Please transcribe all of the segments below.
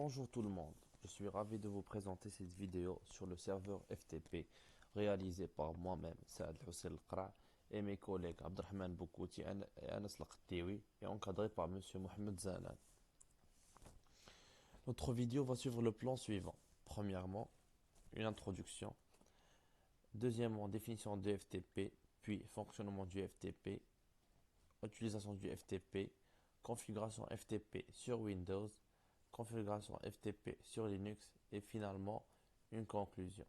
Bonjour tout le monde, je suis ravi de vous présenter cette vidéo sur le serveur FTP réalisé par moi-même, Saad Hussein Al-Qra, et mes collègues Abdelrahman Boukouti et Anas Al-Qattiwi et encadré par Monsieur Mohamed Zanan. Notre vidéo va suivre le plan suivant. Premièrement, une introduction. Deuxièmement, définition de FTP, puis fonctionnement du FTP, utilisation du FTP, configuration FTP sur Windows, configuration FTP sur Linux et finalement une conclusion.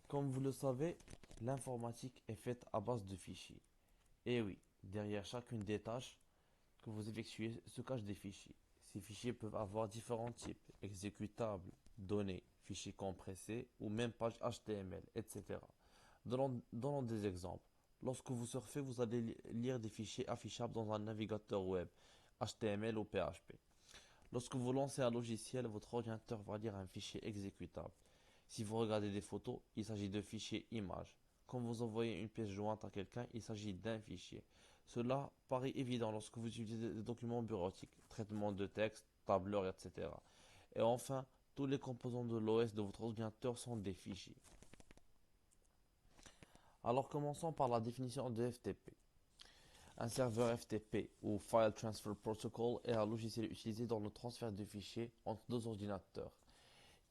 Comme vous le savez, l'informatique est faite à base de fichiers. Et oui, derrière chacune des tâches que vous effectuez se cachent des fichiers. Ces fichiers peuvent avoir différents types, exécutables, données, fichiers compressés ou même pages HTML, etc. Donnons des exemples. Lorsque vous surfez, vous allez lire des fichiers affichables dans un navigateur web, HTML ou PHP. Lorsque vous lancez un logiciel, votre ordinateur va lire un fichier exécutable. Si vous regardez des photos, il s'agit de fichiers images. Quand vous envoyez une pièce jointe à quelqu'un, il s'agit d'un fichier. Cela paraît évident lorsque vous utilisez des documents bureautiques, traitement de texte, tableur, etc. Et enfin, tous les composants de l'OS de votre ordinateur sont des fichiers. Alors commençons par la définition de FTP. Un serveur FTP ou File Transfer Protocol est un logiciel utilisé dans le transfert de fichiers entre deux ordinateurs.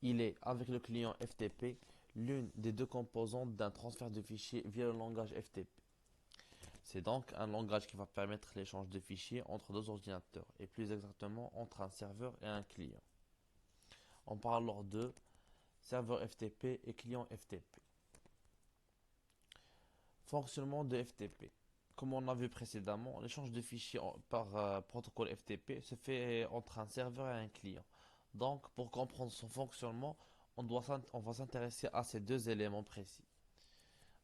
Il est, avec le client FTP, l'une des deux composantes d'un transfert de fichiers via le langage FTP. C'est donc un langage qui va permettre l'échange de fichiers entre deux ordinateurs, et plus exactement entre un serveur et un client. On parle alors de serveur FTP et client FTP. Fonctionnement de FTP. Comme on a vu précédemment, l'échange de fichiers par protocole FTP se fait entre un serveur et un client. Donc, pour comprendre son fonctionnement, on va s'intéresser à ces deux éléments précis.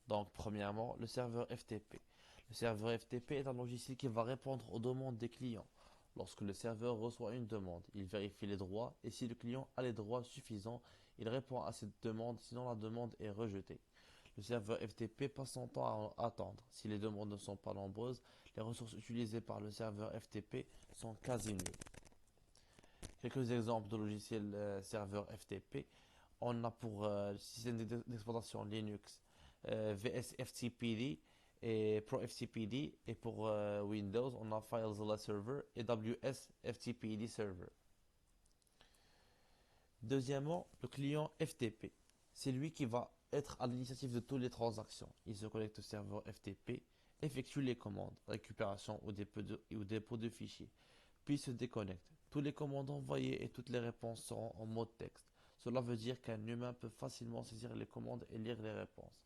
Donc, premièrement, le serveur FTP. Le serveur FTP est un logiciel qui va répondre aux demandes des clients. Lorsque le serveur reçoit une demande, il vérifie les droits et si le client a les droits suffisants, il répond à cette demande, sinon la demande est rejetée. Le serveur FTP passe son temps à attendre. Si les demandes ne sont pas nombreuses, les ressources utilisées par le serveur FTP sont quasi nulles. Quelques exemples de logiciels serveur FTP. On a pour le système d'exploitation Linux VSFTPD et ProFTPD. Et pour Windows, on a FileZilla Server et WSFTPD Server. Deuxièmement, le client FTP. C'est lui qui va être à l'initiative de toutes les transactions. Il se connecte au serveur FTP, effectue les commandes, récupération ou dépôt de fichiers, puis se déconnecte. Tous les commandes envoyées et toutes les réponses seront en mode texte. Cela veut dire qu'un humain peut facilement saisir les commandes et lire les réponses.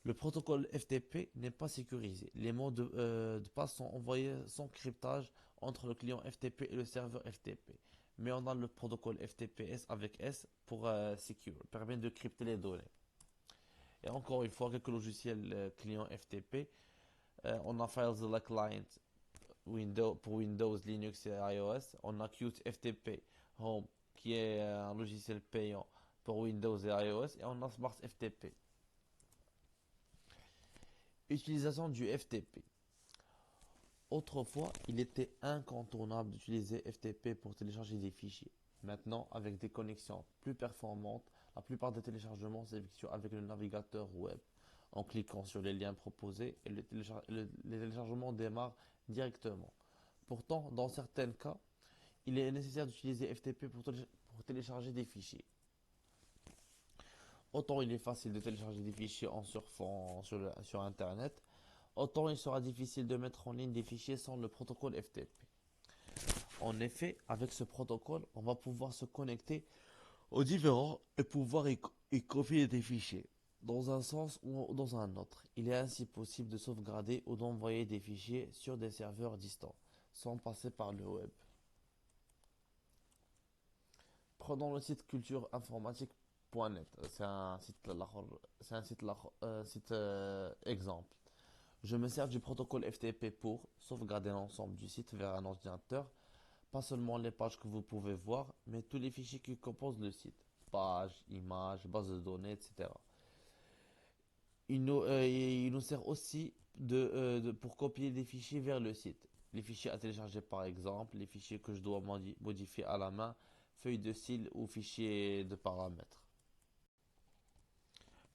Le protocole FTP n'est pas sécurisé. Les mots de passe sont envoyés sans cryptage entre le client FTP et le serveur FTP. Mais on a le protocole FTPS avec S pour Secure, permet de crypter les données. Et encore une fois, quelques logiciels clients FTP. On a FileZilla Client pour Windows, Linux et iOS. On a Qt FTP Home qui est un logiciel payant pour Windows et iOS. Et on a Smart FTP. Utilisation du FTP. Autrefois, il était incontournable d'utiliser FTP pour télécharger des fichiers. Maintenant, avec des connexions plus performantes, la plupart des téléchargements s'effectuent avec le navigateur web. En cliquant sur les liens proposés, et les téléchargements démarrent directement. Pourtant, dans certains cas, il est nécessaire d'utiliser FTP pour télécharger des fichiers. Autant il est facile de télécharger des fichiers en surfant sur Internet, autant il sera difficile de mettre en ligne des fichiers sans le protocole FTP. En effet, avec ce protocole, on va pouvoir se connecter aux différents et pouvoir y copier des fichiers dans un sens ou dans un autre. Il est ainsi possible de sauvegarder ou d'envoyer des fichiers sur des serveurs distants, sans passer par le web. Prenons le site cultureinformatique.net. C'est un site exemple. Je me sers du protocole FTP pour sauvegarder l'ensemble du site vers un ordinateur, pas seulement les pages que vous pouvez voir, mais tous les fichiers qui composent le site, pages, images, bases de données, etc. Il nous sert aussi pour copier des fichiers vers le site. les fichiers à télécharger par exemple, les fichiers que je dois modifier à la main, feuilles de style ou fichiers de paramètres.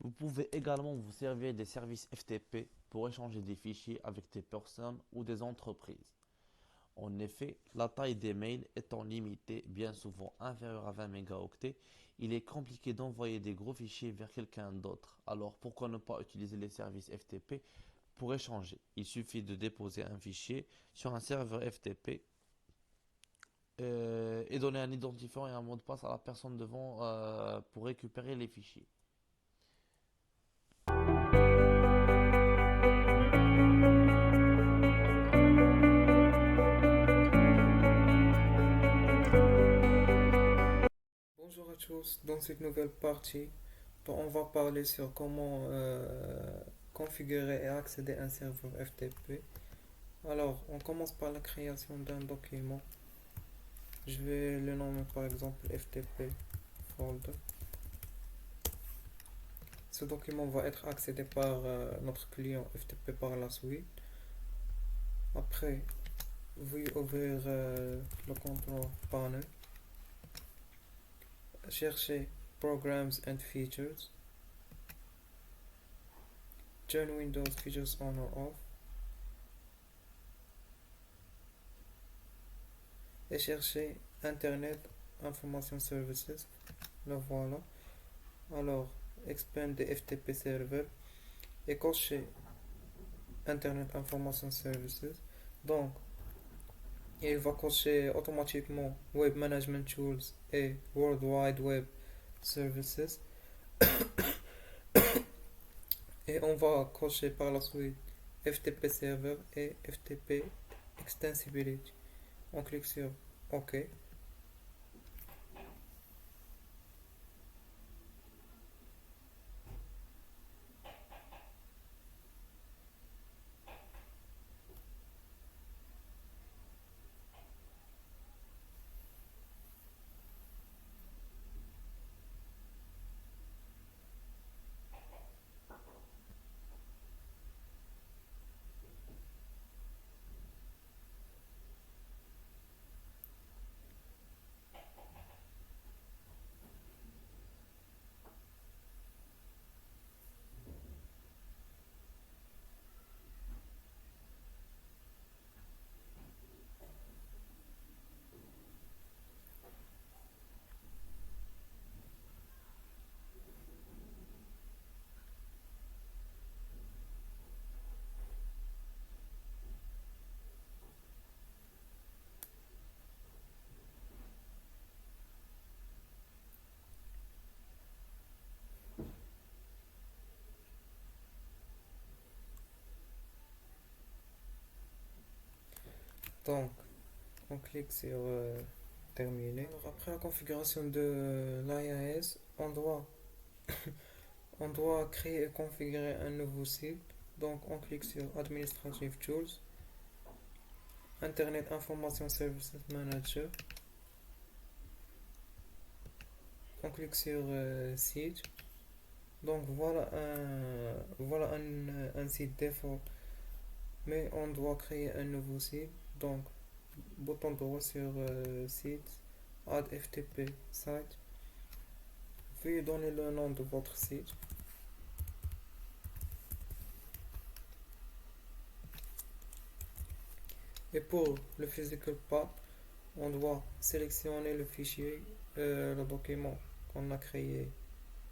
Vous pouvez également vous servir des services FTP pour échanger des fichiers avec des personnes ou des entreprises. En effet, la taille des mails étant limitée, bien souvent inférieure à 20 mégaoctets, il est compliqué d'envoyer des gros fichiers vers quelqu'un d'autre. Alors pourquoi ne pas utiliser les services FTP pour échanger? Il suffit de déposer un fichier sur un serveur FTP et donner un identifiant et un mot de passe à la personne devant pour récupérer les fichiers. Bonjour à tous, dans cette nouvelle partie, on va parler sur comment configurer et accéder à un serveur FTP. Alors, on commence par la création d'un document. Je vais le nommer par exemple FTP folder. Ce document va être accédé par notre client FTP par la suite. Après, vous ouvrir le control panel, chercher Programs and Features, turn Windows Features on or off, et chercher Internet Information Services. Le voilà. Alors, expand the FTP server et cocher Internet Information Services. Donc, il va cocher automatiquement Web Management Tools et World Wide Web Services. Et on va cocher par la suite FTP Server et FTP Extensibility. On clique sur OK. Donc, on clique sur terminer. Alors, après la configuration de l'IIS, on doit créer et configurer un nouveau site. Donc, on clique sur Administrative Tools, Internet Information Services Manager. On clique sur site. Donc, voilà un site défaut. Mais on doit créer un nouveau site. Donc, bouton droit sur site, Add FTP Site. Veuillez donner le nom de votre site. Et pour le physical path, on doit sélectionner le fichier, le document qu'on a créé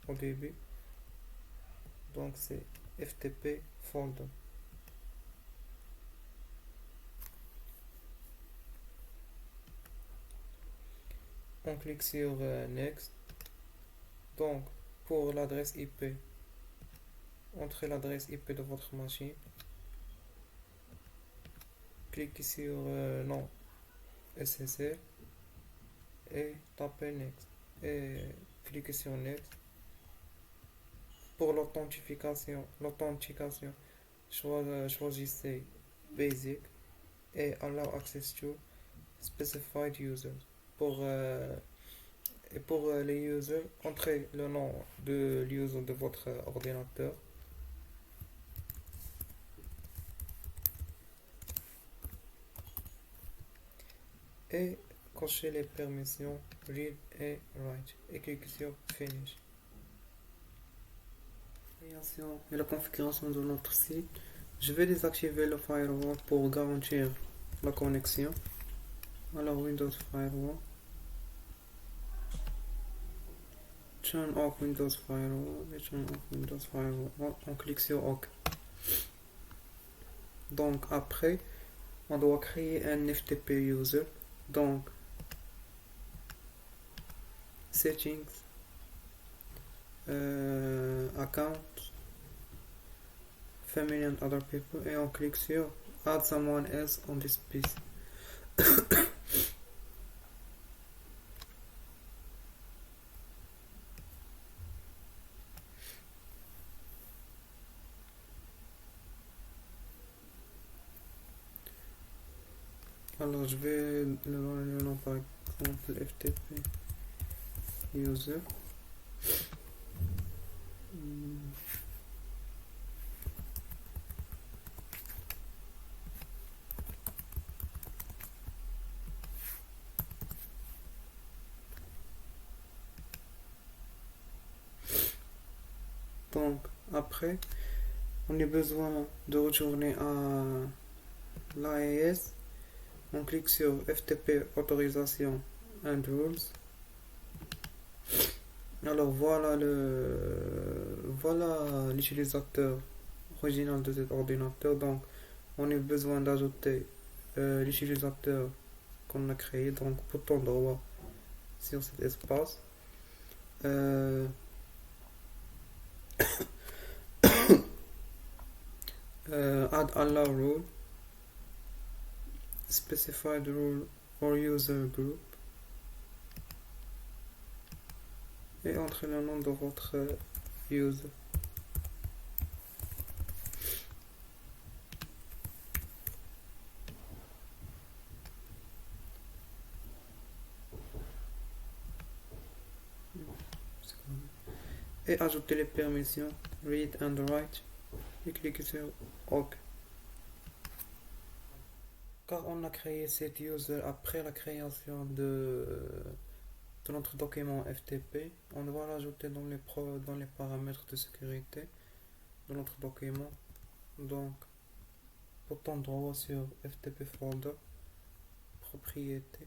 au début. Donc c'est FTP folder. On clique sur Next. Donc pour l'adresse IP, entrez l'adresse IP de votre machine. Cliquez sur nom SSL et tapez Next. Et cliquez sur Next. Pour l'authentification, choisissez Basic et Allow Access to Specified Users. Pour les users, entrez le nom de l'user de votre ordinateur. et cocher les permissions read et write et cliquer sur finish. Création et la configuration de notre site. Je vais désactiver le firewall pour garantir la connexion. Alors Windows Firewall. Turn off Windows Firewall et turn off Windows Firewall. On clique sur OK. Donc après, on doit créer un FTP user. Donc settings, account, family and other people, et on clique sur add someone else on this PC. Alors je vais le donner le nom par exemple FTP user. Donc après, on a besoin de retourner à l'AES. On clique sur FTP autorisation and rules. Alors voilà l'utilisateur original de cet ordinateur. Donc on a besoin d'ajouter l'utilisateur qu'on a créé. Donc bouton droit sur cet espace. Add allow rule, specified rule or user group, et entrez le nom de votre user. Et ajoutez les permissions read and write et cliquez sur OK. Car on a créé cet user après la création de notre document FTP, on doit l'ajouter dans les paramètres de sécurité de notre document. Donc bouton droit sur FTP folder, propriété,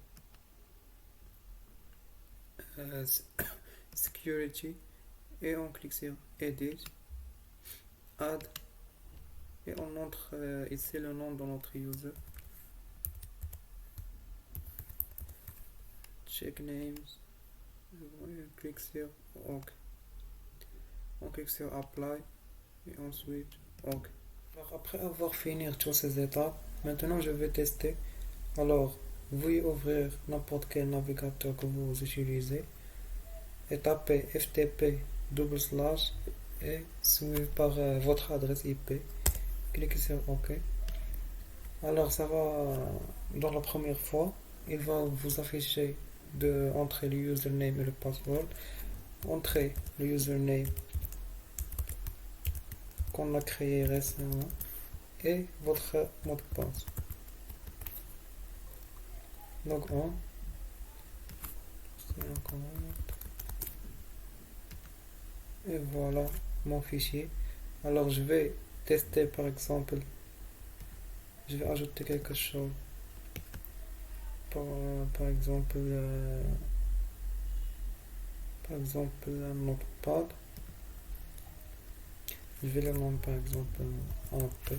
security, et on clique sur edit, add, et on entre ici le nom de notre user, check names, on clique sur OK, on clique sur apply et ensuite OK. Alors après avoir fini toutes ces étapes, maintenant je vais tester. Alors veuillez ouvrir n'importe quel navigateur que vous utilisez et tapez FTP / et suivi par votre adresse IP. Cliquez sur OK. Alors ça va, dans la première fois, il va vous afficher de entrer le username et le password. Entrez le username qu'on a créé récemment et votre mot de passe. Log on. Et voilà mon fichier. Alors je vais tester, par exemple, je vais ajouter quelque chose, par exemple un notepad. Je vais le nommer par exemple AP.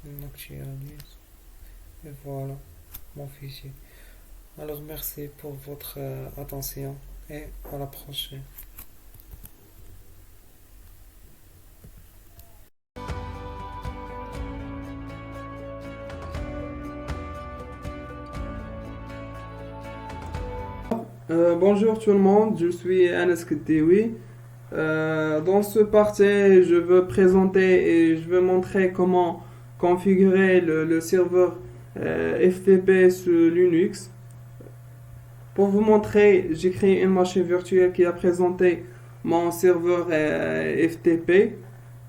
On actualise et voilà mon fichier. Alors merci pour votre attention et à la prochaine. Bonjour tout le monde, je suis Anas Ketewi. Dans ce parti, je veux présenter et je veux montrer comment configurer le serveur FTP sur Linux. Pour vous montrer, j'ai créé une machine virtuelle qui a présenté mon serveur FTP.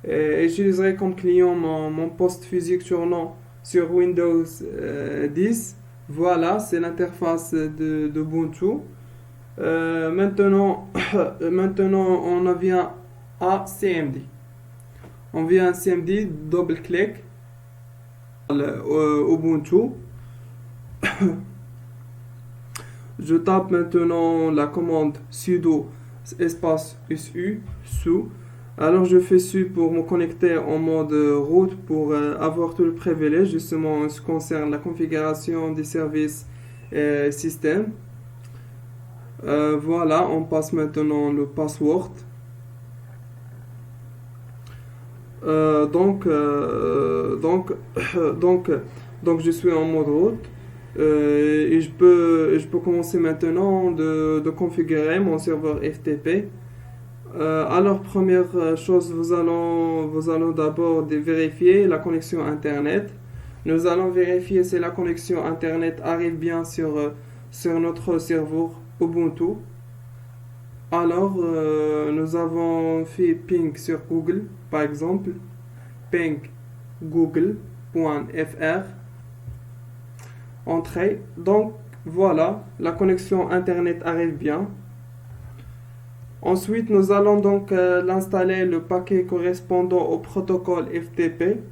et j'utiliserai comme client mon poste physique sur Windows 10. Voilà, c'est l'interface de Ubuntu. Maintenant, maintenant, on en vient à CMD. On vient à CMD, double-clic, Ubuntu. Je tape maintenant la commande sudo espace su. Alors je fais su pour me connecter en mode root pour avoir tout le privilège justement en ce qui concerne la configuration des services système. Voilà, on passe maintenant le password. Donc, donc je suis en mode root. Et je peux commencer maintenant de configurer mon serveur FTP. Alors, première chose, vous allons d'abord vérifier la connexion Internet. Nous allons vérifier si la connexion Internet arrive bien sur notre serveur Ubuntu. Alors, nous avons fait ping sur Google, par exemple, ping google.fr. Entrée. Donc voilà, la connexion internet arrive bien. Ensuite, nous allons donc l'installer le paquet correspondant au protocole FTP.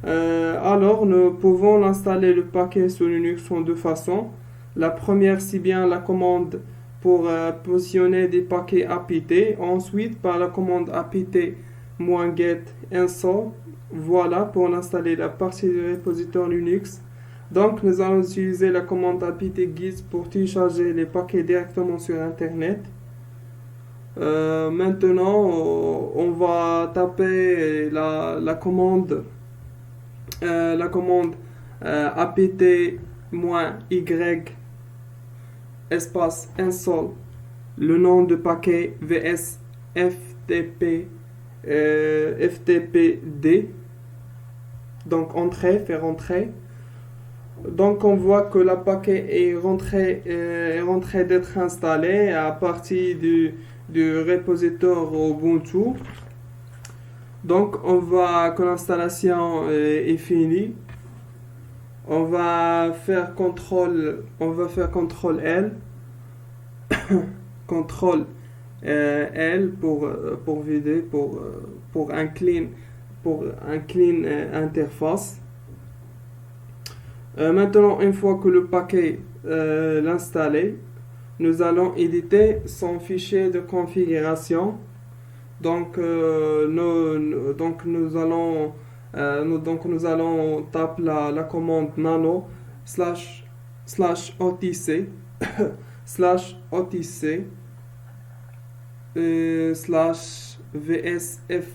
Alors, nous pouvons l'installer le paquet sous Linux en deux façons. La première, c'est bien la commande pour positionner des paquets apt. Ensuite, par la commande apt-get install. Voilà pour installer la partie du repositoire Linux. Donc, nous allons utiliser la commande apt-get pour télécharger les paquets directement sur Internet. Maintenant, on va taper la commande apt-y espace install, le nom de paquet vs ftpd. Donc, faire entrer. Donc on voit que le paquet est rentré d'être installé à partir du repositoire Ubuntu. Donc on voit que l'installation est finie. On va faire CTRL L, CTRL L pour vider, pour un clean interface. Maintenant, une fois que le paquet est installé, nous allons éditer son fichier de configuration. Donc, nous allons taper la commande nano /otc /vsf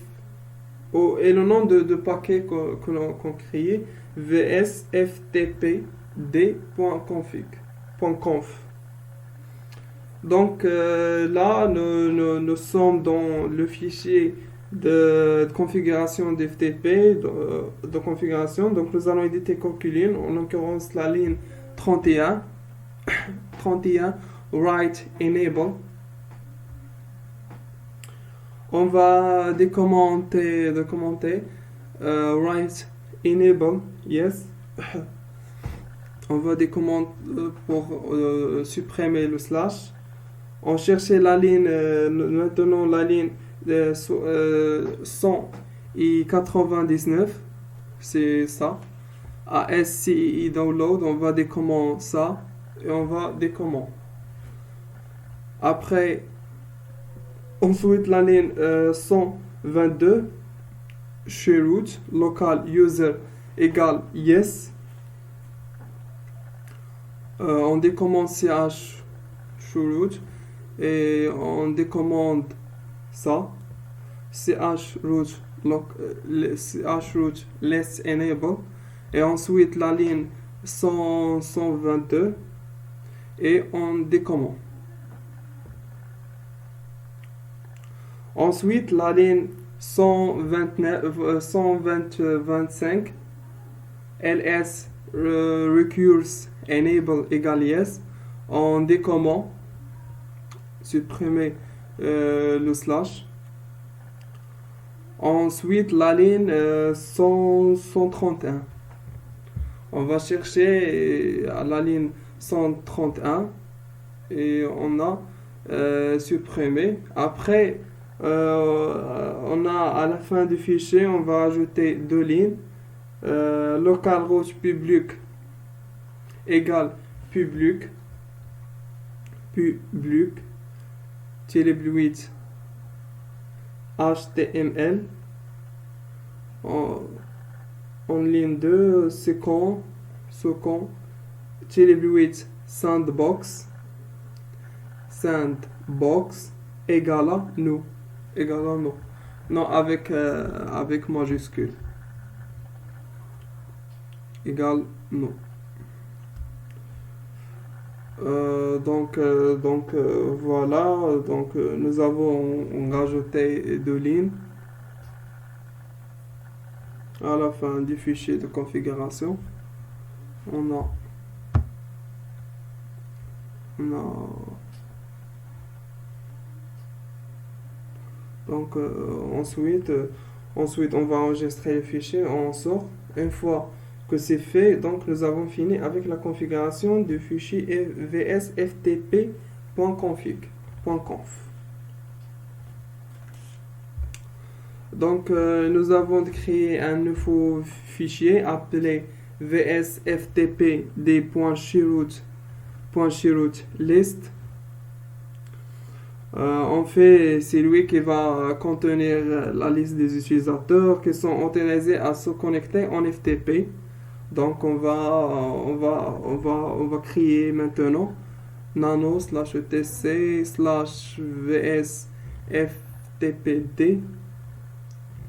et le nom de paquet qu'on crée vsftpd.conf. Donc là, nous sommes dans le fichier de configuration d'FTP, de configuration. Donc nous allons éditer quelques lignes, en l'occurrence la ligne 31, write enable. On va décommenter write enable, yes. On va décommenter pour supprimer le slash. On cherchait la ligne, maintenant la ligne 199, c'est ça. ASCII download, on va décommander ça et on va décommander. Après, ensuite la ligne 122, chroot, local user égale yes. On décommande ch chroot et on décommande ça chroot let's enable et ensuite la ligne 122 et on décommande. Ensuite la ligne 125 ls recurse enable égale yes. On décommande, supprimer le slash. Ensuite, la ligne 131. On va chercher à la ligne 131 et on a supprimé. Après, on a à la fin du fichier, on va ajouter deux lignes. Localhost public égale public -8 HTML en ligne 2 second -8 sandbox égale à nous non avec majuscule égale nous. Voilà, nous avons rajouté deux lignes à la fin du fichier de configuration. On a ensuite on va enregistrer le fichier, on sort. Une fois que c'est fait, donc nous avons fini avec la configuration du fichier vsftp.config.conf. Donc nous avons créé un nouveau fichier appelé vsftpd.chroot.list. En fait, c'est lui qui va contenir la liste des utilisateurs qui sont autorisés à se connecter en FTP. Donc on va créer maintenant nano/etc/vsftpd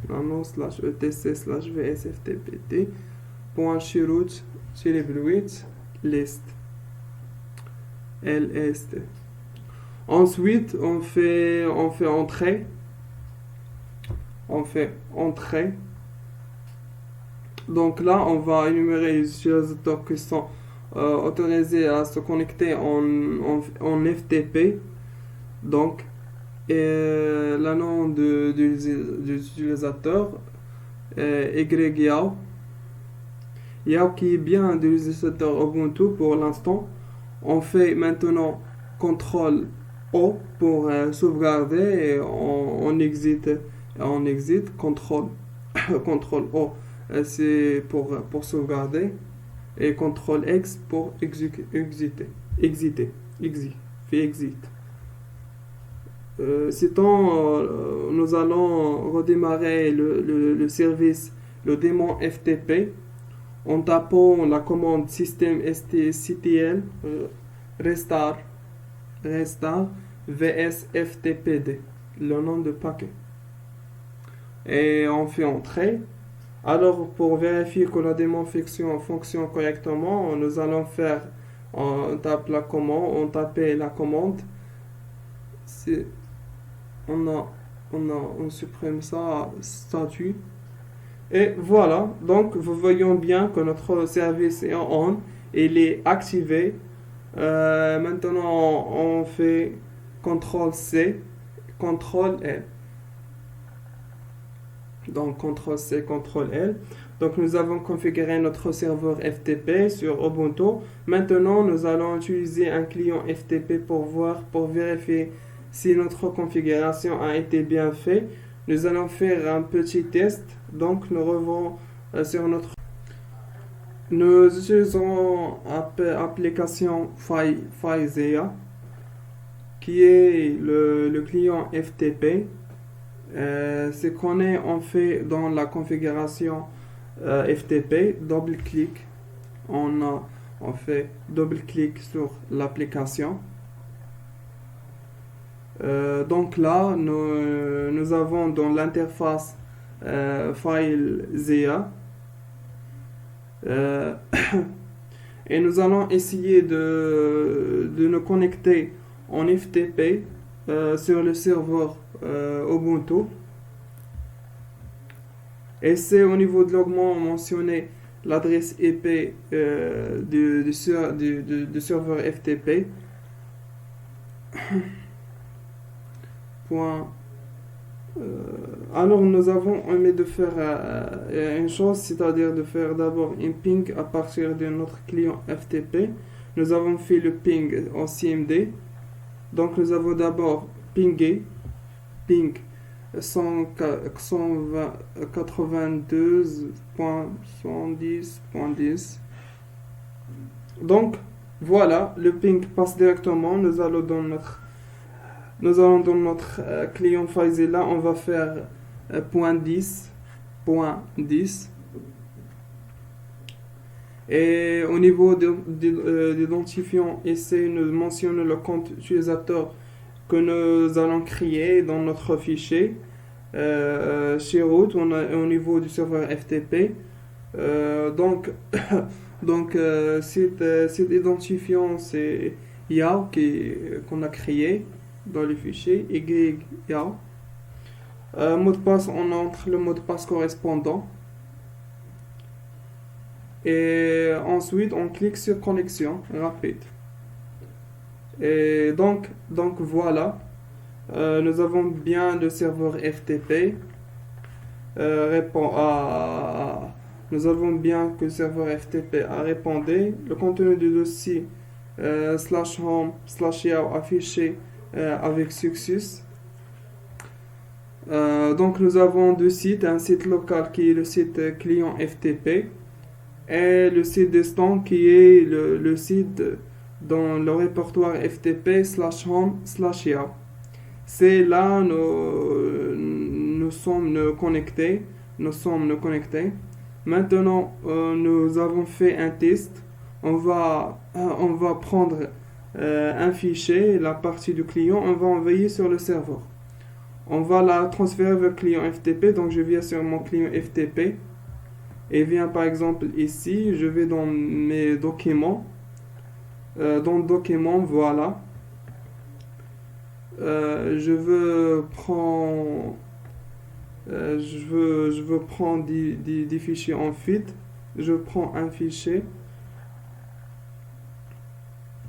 nano/etc/vsftpd.chroot/list lst. Ensuite on fait entrée. Donc là, on va énumérer les utilisateurs qui sont autorisés à se connecter en FTP. Donc, le nom de l'utilisateur Yao. Yao qui est bien de l'utilisateur Ubuntu pour l'instant. On fait maintenant CTRL O pour sauvegarder et on exit CTRL O. C'est pour sauvegarder et CTRL X pour exit. Nous allons redémarrer le service, le démon FTP en tapant la commande systemctl restart vsftpd, le nom de paquet, et on fait entrer. Alors, pour vérifier que la démon fonctionne correctement, nous allons on tape la commande, on supprime ça, statut, et voilà. Donc, vous voyez bien que notre service est on, il est activé. Maintenant, on fait CTRL-C, CTRL-L. Donc CTRL-C, CTRL-L. Donc nous avons configuré notre serveur FTP sur Ubuntu. Maintenant nous allons utiliser un client FTP pour vérifier si notre configuration a été bien faite. Nous allons faire un petit test. Donc nous revenons sur notre... Nous utilisons l'application FileZilla qui est le client FTP. C'est qu'on est en fait dans la configuration FTP, double-clic, on fait double-clic sur l'application. Donc là, nous avons dans l'interface FileZilla et nous allons essayer de nous connecter en FTP sur le serveur Ubuntu. Et c'est au niveau de l'augment mentionné l'adresse IP du serveur FTP. Alors nous avons aimé de faire une chose, c'est-à-dire de faire d'abord un ping à partir de notre client FTP. Nous avons fait le ping en CMD. Donc nous avons d'abord pingé, ping 192.110.10. Donc voilà, le ping passe directement. Nous allons dans notre client FileZilla, on va faire .10. Et au niveau d'identifiant, ici nous mentionnons le compte utilisateur que nous allons créer dans notre fichier chez root au niveau du serveur FTP. Donc cet identifiant, c'est YAO qu'on a créé dans le fichier YAO. Mot de passe, on entre le mot de passe correspondant. Et ensuite, on clique sur connexion rapide. Et donc voilà, nous avons bien le serveur FTP. Nous avons bien que le serveur FTP a répondu. Le contenu du dossier /home/yao affiché avec succès. Donc nous avons deux sites, un site local qui est le site client FTP et le site destination qui est le site dans le répertoire FTP /home/yao. C'est là nous sommes connectés. Maintenant, nous avons fait un test. On va prendre un fichier, la partie du client, on va envoyer sur le serveur. On va la transférer vers le client FTP. Donc je viens sur mon client FTP et viens par exemple ici, je vais dans mes documents. Dans documents, voilà. Je veux prendre des fichiers en feed. Je prends un fichier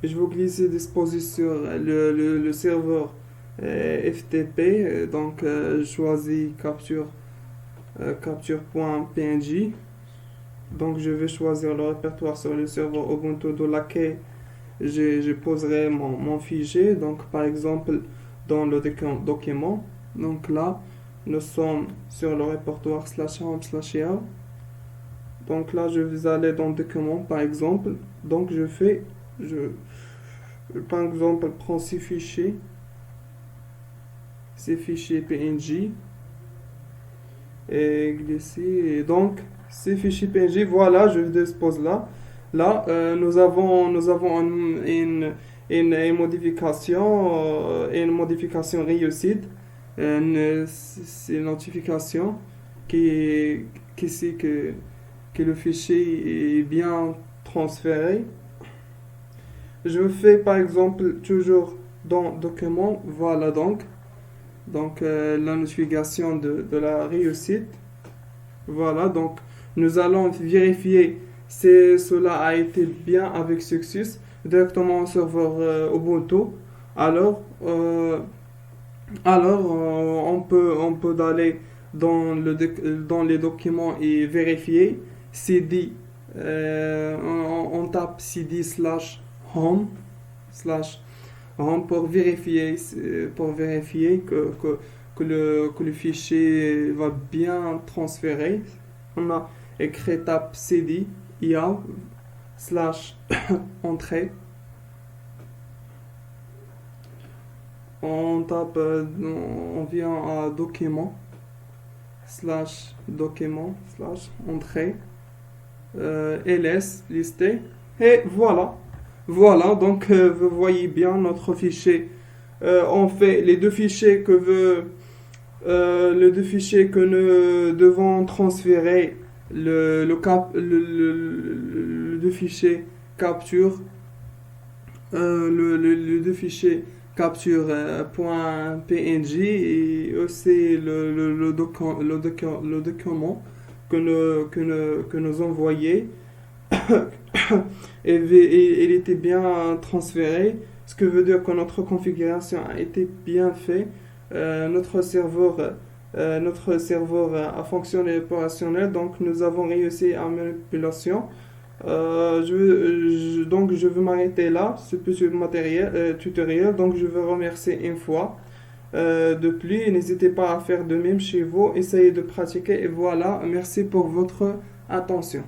et je vais glisser disposé sur le serveur FTP. Donc je choisis capture.png. Donc je vais choisir le répertoire sur le serveur Ubuntu dans lequel je poserai mon fichier. Donc par exemple dans le document. Donc là nous sommes sur le répertoire /home/yao. Donc là je vais aller dans le document par exemple. Donc je par exemple prends ces fichiers PNG et glisser. Et donc ces fichiers PNG, voilà, je dispose là. Là, nous avons une modification réussite. C'est une notification qui sait que le fichier est bien transféré. Je fais par exemple toujours dans document, voilà donc la notification de la réussite. Voilà, donc nous allons vérifier si cela a été bien avec succès directement au serveur Ubuntu. Alors on peut aller dans les documents et vérifier cd. On tape cd/home pour vérifier que le fichier va bien transférer. On a écrit tape cd /entrée. On vient à document /entrée ls listé et voilà, donc vous voyez bien notre fichier. On fait les deux fichiers que nous devons transférer, le deux fichiers capture, le deux fichiers capture.png et aussi le document que nous envoyons. Et il était bien transféré, ce que veut dire que notre configuration a été bien faite. Notre serveur notre serveur a fonctionné opérationnel, donc nous avons réussi à manipulation. Donc je veux m'arrêter là, ce petit tutoriel, donc je veux remercier une fois. De plus, n'hésitez pas à faire de même chez vous, essayez de pratiquer et voilà, merci pour votre attention.